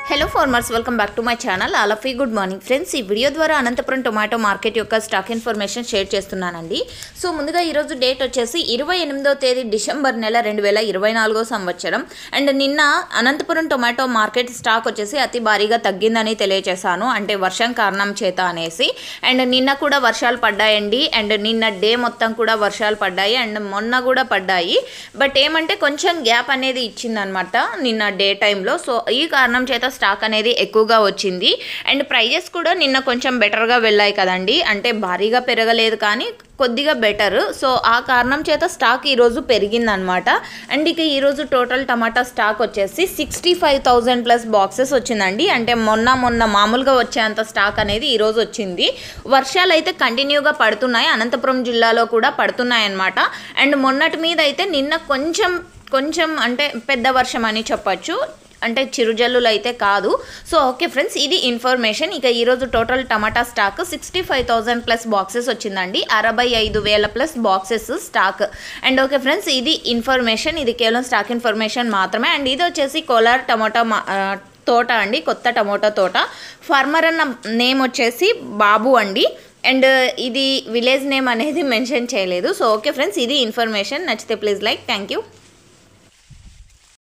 Hello farmers, welcome back to my channel. All of you good morning friends. ఈ video ద్వారా Anantapuram tomato market యొక్క stock information share చేస్తున్నానండి. So ముందుగా ఈరోజు date వచ్చేసి 28వ తేదీ డిసెంబర్ నెల 2024 సంవత్సరం. అండ్ నిన్న అనంతపురం టొమాటో మార్కెట్ స్టాక్ వచ్చేసి అతి భారీగా తగ్గిందని తెలియజేశాను, అంటే వర్షం కారణం చేత అనేసి. అండ్ నిన్న కూడా వర్షాలు పడ్డాయండి, అండ్ నిన్న డే మొత్తం కూడా వర్షాలు పడ్డాయి, అండ్ మొన్న కూడా పడ్డాయి. బట్ ఏమంటే కొంచెం గ్యాప్ అనేది ఇచ్చిందనమాట నిన్న డే టైంలో. సో ఈ కారణం చేత స్టాక్ అనేది ఎక్కువగా వచ్చింది. అండ్ ప్రైజెస్ కూడా నిన్న కొంచెం బెటర్గా వెళ్ళాయి కదండి, అంటే భారీగా పెరగలేదు కానీ కొద్దిగా బెటర్. సో ఆ కారణం చేత స్టాక్ ఈరోజు పెరిగిందనమాట. అండ్ ఇక ఈరోజు టోటల్ టమాటా స్టాక్ వచ్చేసి 65,000 ప్లస్ బాక్సెస్ వచ్చిందండి. అంటే మొన్న మామూలుగా వచ్చేంత స్టాక్ అనేది ఈరోజు వచ్చింది. వర్షాలు అయితే కంటిన్యూగా పడుతున్నాయి, అనంతపురం జిల్లాలో కూడా పడుతున్నాయి అన్నమాట. అండ్ మొన్నటి మీద అయితే నిన్న కొంచెం అంటే పెద్ద వర్షం అని చెప్పచ్చు, అంటే చిరుజల్లులు అయితే కాదు. సో ఓకే ఫ్రెండ్స్, ఇది ఇన్ఫర్మేషన్. ఇక ఈరోజు టోటల్ టమాటా స్టాక్ 65,000 ప్లస్ బాక్సెస్ వచ్చిందండి, 65,000 plus boxes stock. And okay friends, ఇది ఇన్ఫర్మేషన్, ఇది కేవలం స్టాక్ ఇన్ఫర్మేషన్ మాత్రమే. అండ్ ఇది వచ్చేసి కోలార్ టమాటా తోట అండి, కొత్త టమోటా తోట. ఫార్మర్ అన్న నేమ్ వచ్చేసి బాబు అండి, అండ్ ఇది విలేజ్ నేమ్ అనేది మెన్షన్ చేయలేదు. సో ఓకే ఫ్రెండ్స్, ఇది ఇన్ఫర్మేషన్. నచ్చితే ప్లీజ్ లైక్. Thank you.